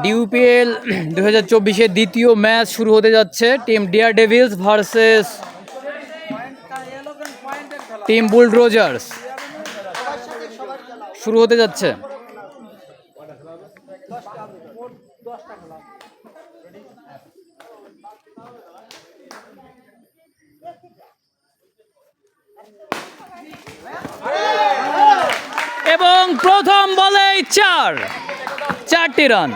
ডিউপিএল 2024-এর দ্বিতীয় ম্যাচ শুরু হতে যাচ্ছে। Team deer Devils versus team Bulldozers শুরু হতে যাচ্ছে। এবং প্রথম বলেই 4টি রান।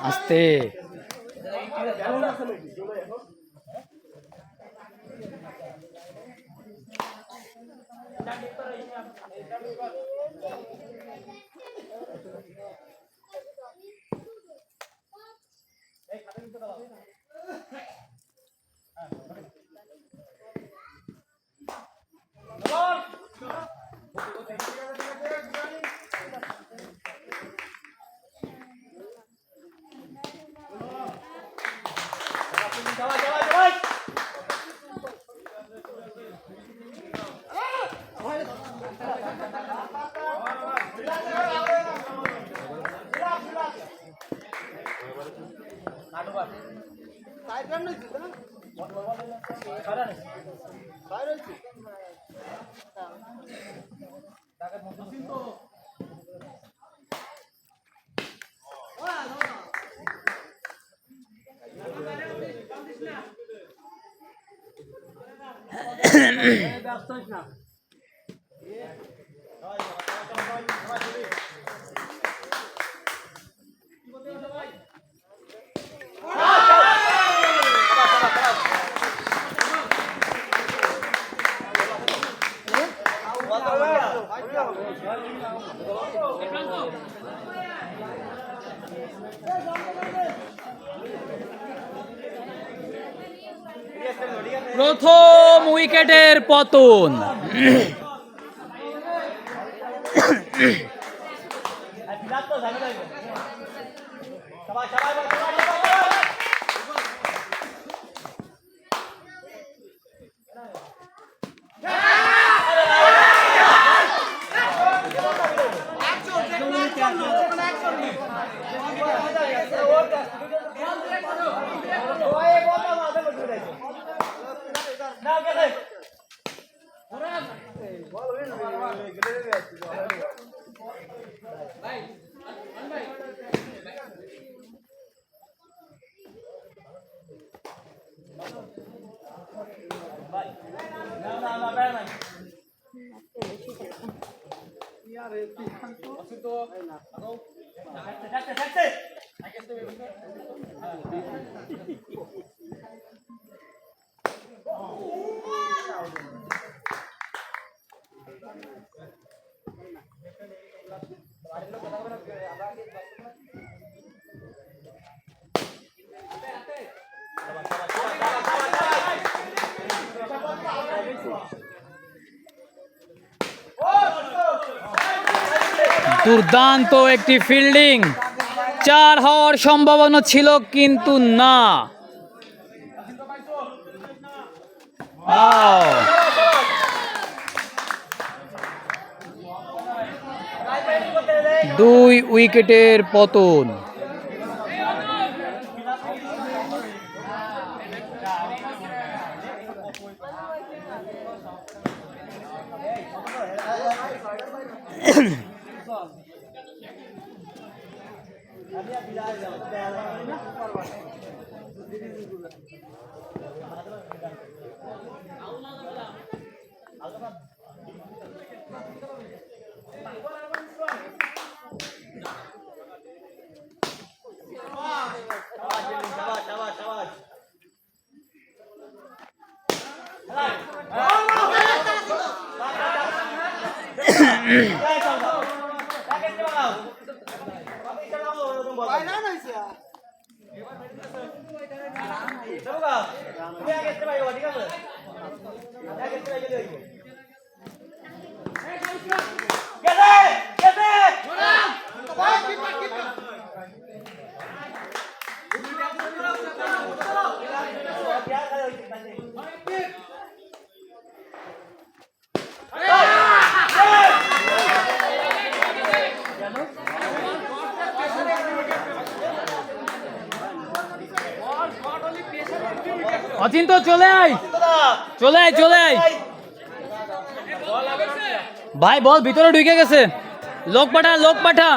আস্তে প্রথম উইকেটের পতন। দুর্দান্ত একটি ফিল্ডিং, 4 হওয়ার সম্ভাবনা ছিল কিন্তু না। দুই উইকেটের পতন। অচিন্ত চলে আয়, চলে আয়, চলে আয় ভাই, বল ভিতরে ঢুকে গেছে। লোক পাঠা, লোক পাঠা।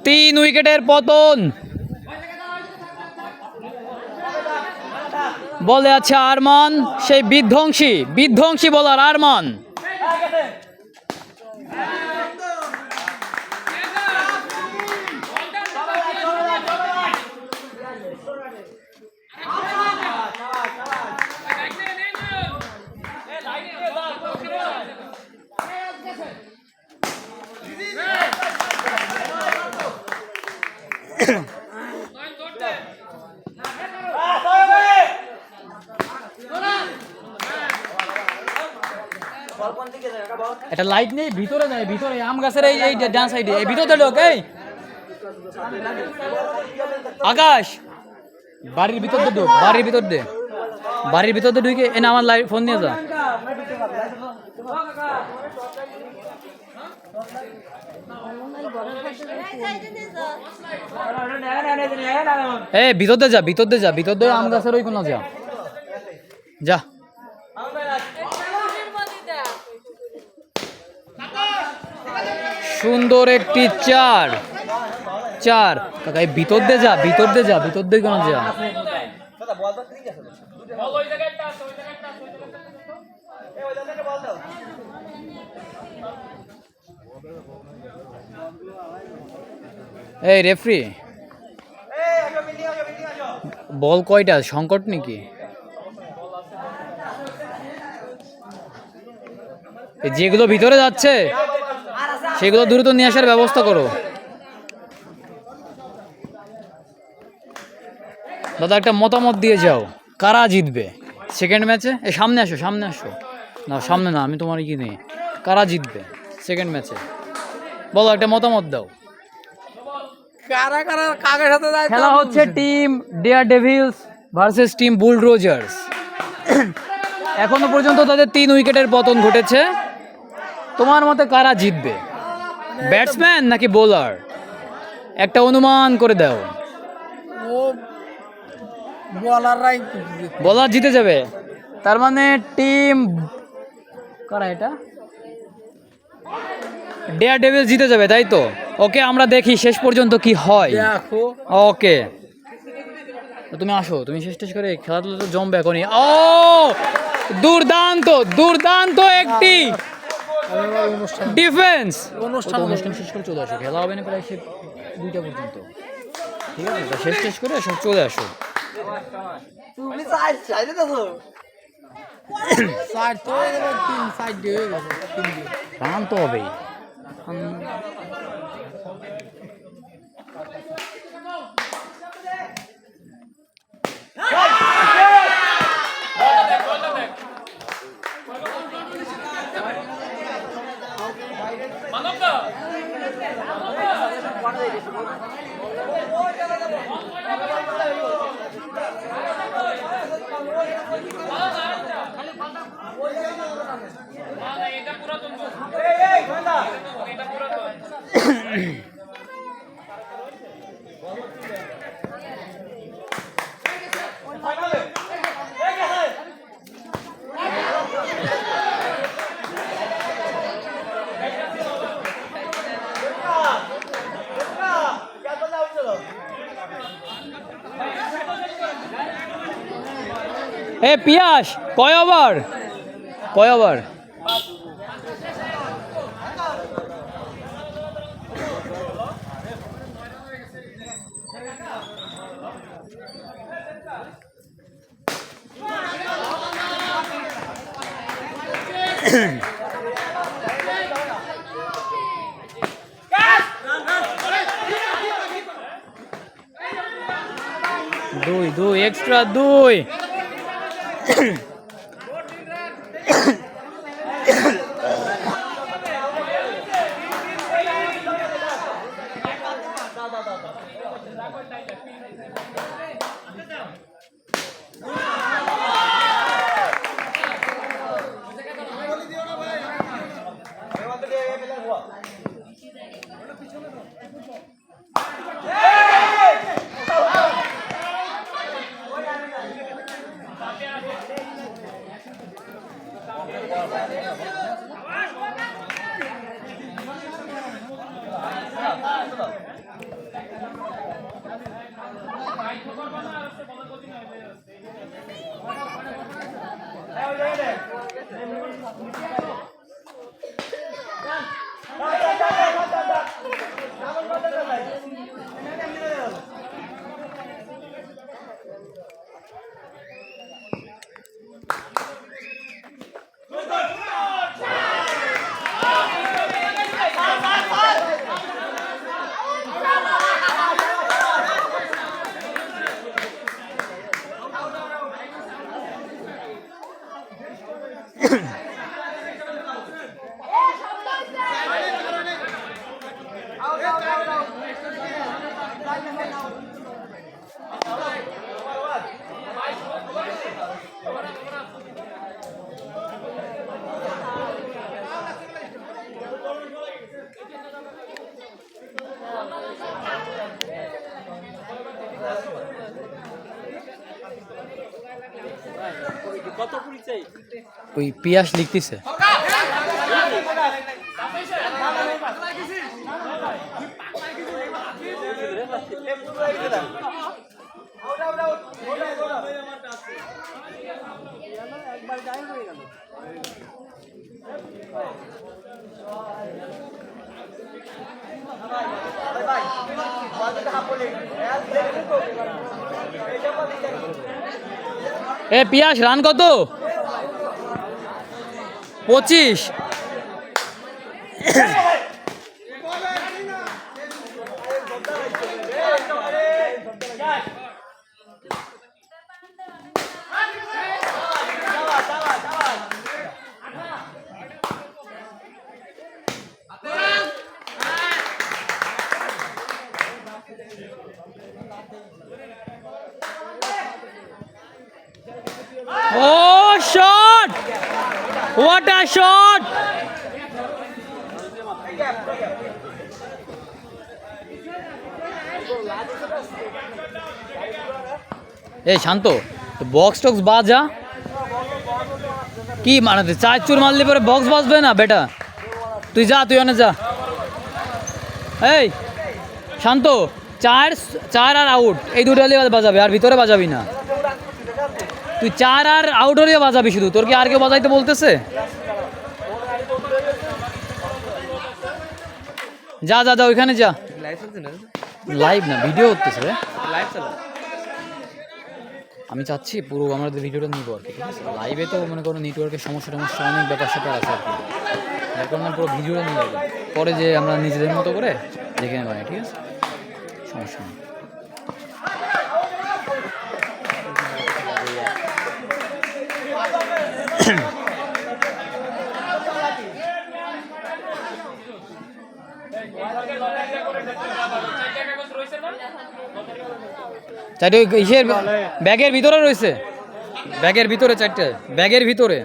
তিন উইকেটের পতন। বলে আছে আরমান, সেই বিধ্বংসী বিধ্বংসী বলার আরমান। এটা লাইট নেই, ভিতরে যায়, ভিতরে আম গাছের এই ডান সাইডে, এই ভিতরে ঢোক। এই আকাশ, বাড়ির ভিতর দিয়ে ঢোক, বাড়ির ভিতর দিয়ে, বাড়ির ভিতর দিয়ে ঢুকে এনে আমার লাইট ফোন নিয়ে যা। এই ভিতর দিয়ে যা, ভিতর দিয়ে যা, ভিতর দিয়ে আম গাছের ওই কোনো যা, যা। সুন্দর একটি চার, চার। কাকা এই ভিতর দিয়ে যা, ভিতর দিয়ে যা, ভিতর দিয়ে কেন যা। এই রেফারি, বল কয়টা? সংকট নাকি? যেগুলো ভিতরে যাচ্ছে সেগুলো দ্রুত নিয়ে আসার ব্যবস্থা করো। দাদা একটা মতামত দিয়ে যাও, কারা জিতবে সেকেন্ড ম্যাচে? এই সামনে আসো, সামনে আসো। না সামনে না, আমি তোমার কি নেই। কারা জিতবে সেকেন্ড ম্যাচে বলো, একটা মতামত দাও। কারা কারা কাকের সাথে যায়? খেলা হচ্ছে team Dare Devils versus team Bulldozers. এখনো পর্যন্ত তাদের 3 উইকেটের পতন ঘটেছে। তোমার মতে কারা জিতবে, ব্যাটসম্যান নাকি বোলার? একটা অনুমান করে দাও। ও বলাররাই বোলার জিতে যাবে, তার মানে টিম কারা এটা ডেয়ার ডেভিলস জিতে যাবে, তাই তো? ওকে, আমরা দেখি শেষ পর্যন্ত কি হয়। দেখো, ওকে তুমি আসো, তুমি শেষ করে খেলাধুলা তো জমবে এখনই। ও দুর্দান্ত, দুর্দান্ত একটি ডিফেন্স। অনুষ্ঠান শেষ করে চলে আসো, খেলা হবে না প্রায় 2টা পর্যন্ত। ঠিক আছে, শেষ করে সব চলে আসো। তুমি চাইলে দেখো সাইড তো তিন সাইড দিয়ে হয়ে গেছে, তিন দিয়ে রান তো হবেই। এ পিয়াস, কয় ওভার? কয় ওভার? দুই এক্সট্রা 2। ওই পিয়াস লিখতেছে। এ পিয়াস রান কত? 25। Oh, shot! What a shot! এই শান্ত, বক্স টক্স বাজা কি মানাতে? 4 চুর মারলে পরে বক্স বাজবে না বেটা? তুই যা, তুই অনেক যা। এই শান্ত, 4 আর আউট, এই দুটো হলে বাজাবে, আর ভিতরে বাজাবি না। তুই 4 আর আউট হলে বাজাবি শুধু, তোর কি আর কেউ বাজাইতে বলতেছে? যা যা যা, ওইখানে যা। লাইভ না, ভিডিও হতেছে। আমি চাচ্ছি পুরো আমাদের ভিডিওটা নিব আর কি, ঠিক আছে? লাইভে তো মনে করো নেটওয়ার্কের সমস্যা অনেক ব্যাপার স্যাপার আছে আর কি, যার কারণে পুরো ভিডিওটা নিয়ে যাবো, পরে যে আমরা নিজেদের মতো করে দেখে নেব, ঠিক আছে? সমস্যা নেই। চারটে ইসের ব্যাগের ভিতরে রয়েছে, ব্যাগের ভিতরে 4টে, ব্যাগের ভিতরে।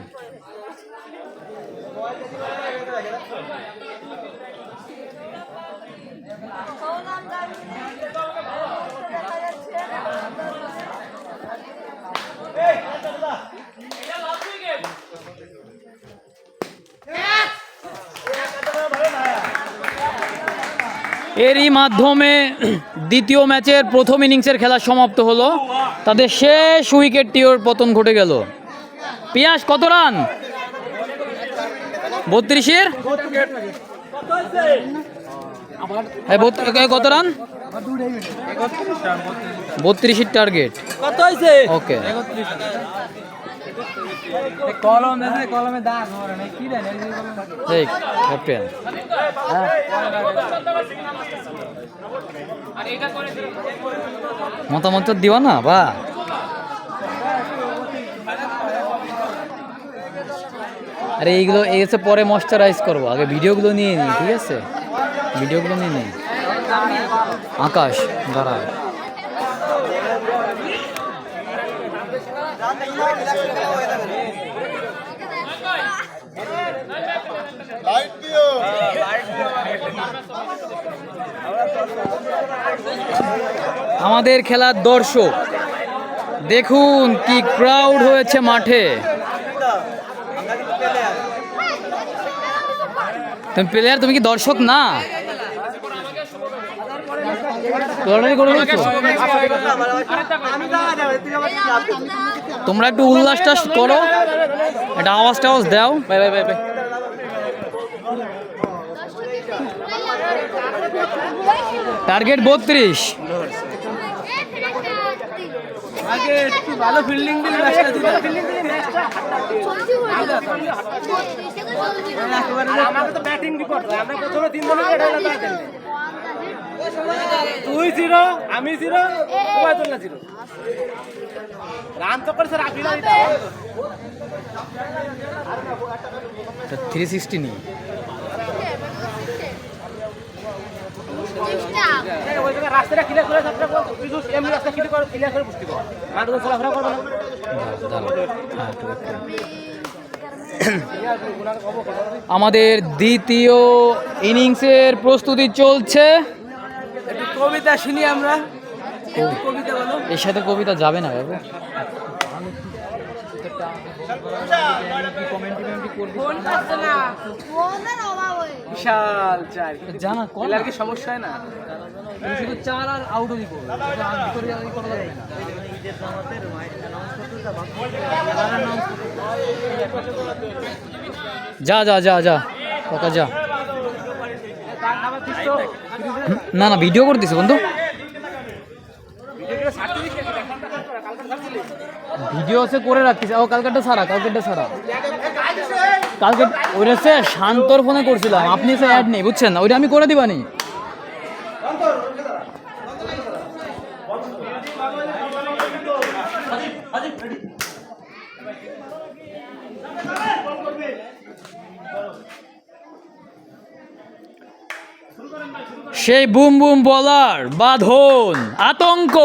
এরই মাধ্যমে দ্বিতীয় ম্যাচের প্রথম ইনিংসের খেলা সমাপ্ত হলো, তাদের শেষ উইকেটটির পতন ঘটে গেল। পিয়াস কত রান? 32-এর কত রান? 32-এর টার্গেট। ওকে, কলম আছে, কলমে দাগ হবে না কি দেন এই ক্যাপ্টেন মতামত তো দিও না বা আরে এইগুলো এসে পরে ময়শ্চারাইজ করবো, আগে ভিডিওগুলো নিয়ে নিই, ঠিক আছে? ভিডিওগুলো নিয়ে নিই। আকাশ দাঁড়া, আমাদের খেলার দর্শক দেখুন কি ক্রাউড হয়েছে মাঠে। তুমি প্লেয়ার, তুমি কি দর্শক না? তোমরা একটু উল্লাসটা করো, এটা আওয়াজ টাওয়াজ দাও। টার্গেট 32। আগে একটু ভালো ফিল্ডিং দিলে ম্যাচটা জিতে। আমাদের তো ব্যাটিং রিপোর্ট, আমরা প্রথমে 3 বলে উইকেট হলো তাদের। তুই 0, আমি 0, ওবায়দুল্লাহ 0। রান তো করেছে রাফিলা দিতে। 360 নি ওই জায়গায় রাস্তাটা ক্লিয়ার করে যাত্রা করো, কিছু এমনি রাস্তা ক্লিয়ার করে বুঝতে পারো। মাঠে চলাফেরা করবে না। আমাদের দ্বিতীয় ইনিংসের প্রস্তুতি চলছে। একটু কবিতা শুনি আমরা। কবিতা বলো। এর সাথে কবিতা যাবে না বাবু। বিশাল চার জানা কলার কি সমস্যা হয় না? শুধু 4 আর আউটও দিব, যা যা যা যা কাকা যা। না না ভিডিও করে দিছে বন্ধু, ভিডিও আছে করে রাখতেছে। ও কালকেরটা সারা, কালকেরটা সারা, কালকে ওইটা সে শান্তর ফোনে করছিলাম, আপনি সে অ্যাড নেই বুঝছেন না, ওইটা আমি করে দিবানি। সেই বুম বুম বলার বাঁধন, আতঙ্ক,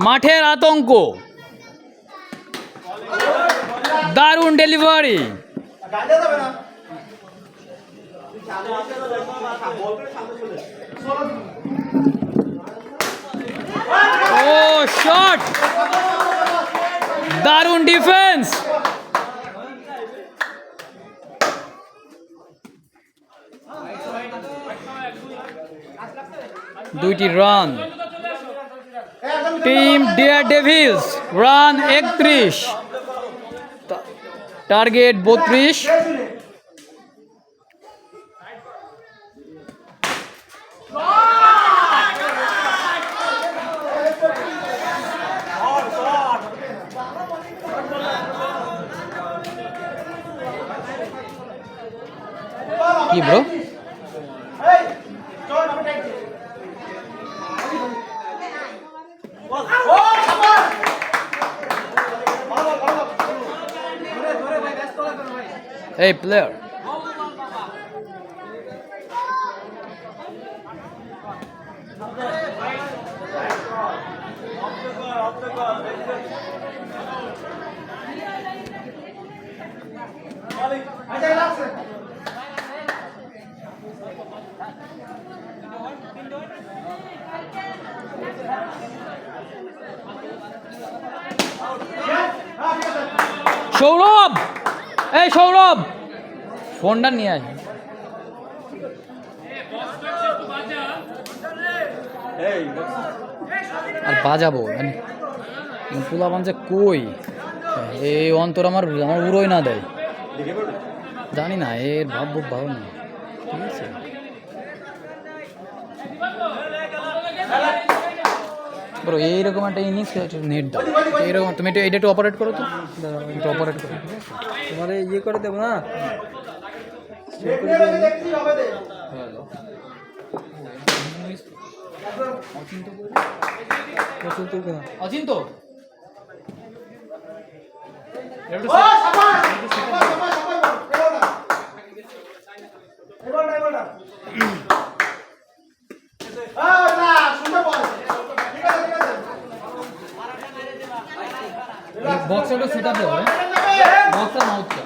মাঠের আতঙ্ক, দারুণ ডেলিভারি। ও শট, দারুণ ডিফেন্স। দুইটি run. Team deer Devils run 31, target 32। কি ব্রো? Hey player. সৌরভ, এই সৌরভ ফোনটা নিয়ে আয়। আর বাজাবো পোলা বাঞ্চে কই, এই অন্তর আমার আমার উড়োই না দেয়, জানি না এর ভাব ভালো না, ঠিক আছে। ব্রো এইরকম একটা জিনিস নেট দাও এইরকম তুমি এটা একটু অপারেট করো তো একটু অপারেট করো তোমার ইয়ে করে দেবো না অচিন্ত বক্সটা সেট আপ দেবো বক্সটা মাউথটা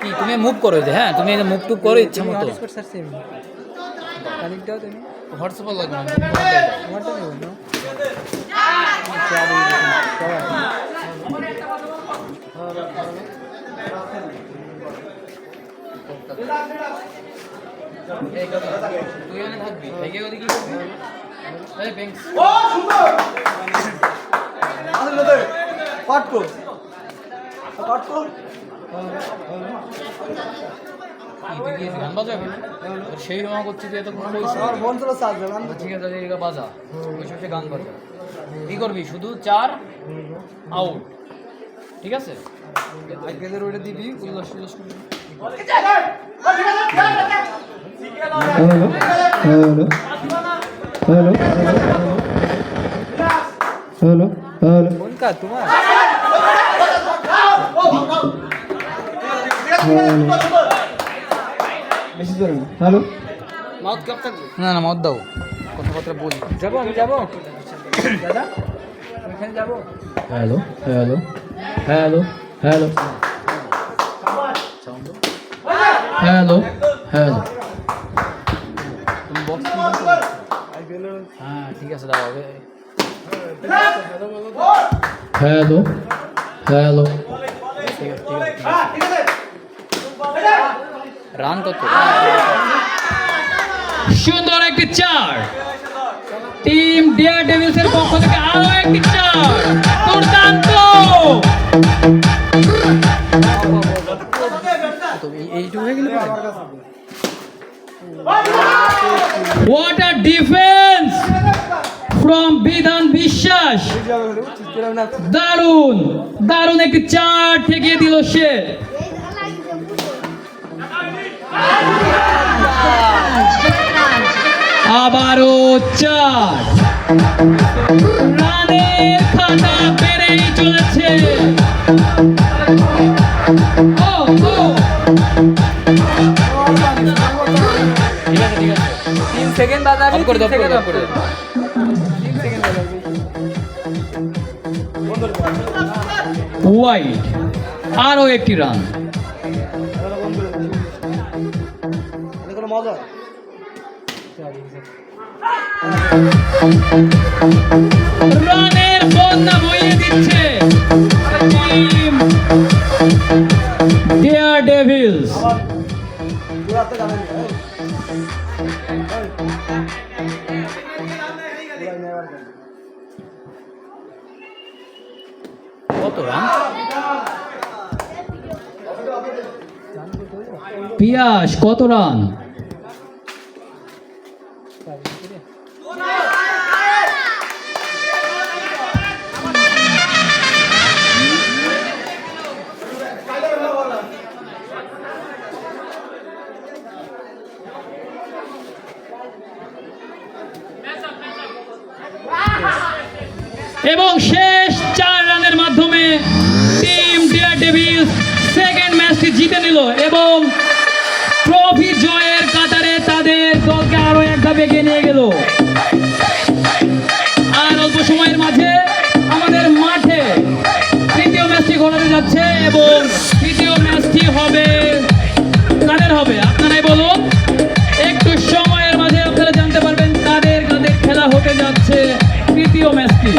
কি তুমি মুভ করো যে হ্যাঁ তুমি মুভ টুভ করো ইচ্ছা মতো হোয়াটসঅ্যাপ লাগবে তুই এখানে থাকবি ভাইকে ওদিকে কি করবি এই ব্যাংকস গান বাজাবে সেই সময় করছি তুই এত কোনো ঠিক আছে এটা বাজা ওই সে গান বাজা কি করবি শুধু 4 আউট ঠিক আছে আগেদের ওটা দিবি উল্লাস উল্লাস করবি হ্যালো হ্যালো হ্যালো কোনটা তোমার বেশি জোরে না হ্যালো মাউথ কাপ থাকবে না না মত দাও কথাবার্তা বলি যাবো আমি যাবো দাদা ওইখানে যাবো hello hello hello hello hello hello তুমি বক্স হ্যাঁ ঠিক আছে দাও হ্যালো হ্যালো রান কত সুন্দর একটি 4 টিম ডিয়ার ডেভিলস এর পক্ষ থেকে আরো একটি 4 দুর্দান্ত তো এইটুকু হয়ে গেল হোয়াট আ ডিফেন্স ফ্রম বিধান বিশ্বাস দারুণ দারুণ একটি 4 ঠেকিয়ে দিল সে আবারও 4 রানের খাতা বেড়েই চলেছে ও ও ঠিক আছে 3 সেকেন্ড বাজাবি অফ করে দাও অফ করে দাও 3 সেকেন্ড বাজাবি ওয়াইড আরও একটি রান মজা রানের বন্যা বইয়ে দিচ্ছে টিম ডিয়ার ডেভিলস কত রান পিয়াস কত রান এবং শেষ 4 রানের মাধ্যমে টিম ডিয়ার ডেভিলস সেকেন্ড ম্যাচটি জিতে নিল এবং ট্রফি জয়ের কাতারে তাদের দলকে আরো এক ধাপ এগিয়ে নিয়ে গেল। আর অল্প সময়ের মাঝে আমাদের মাঠে তৃতীয় ম্যাচটি ঘটাতে যাচ্ছে এবং তৃতীয় ম্যাচটি হবে কাদের হবে আপনারাই বলুন। একটু সময়ের মাঝে আপনারা জানতে পারবেন কাদের কাদের খেলা হতে যাচ্ছে তৃতীয় ম্যাচটি।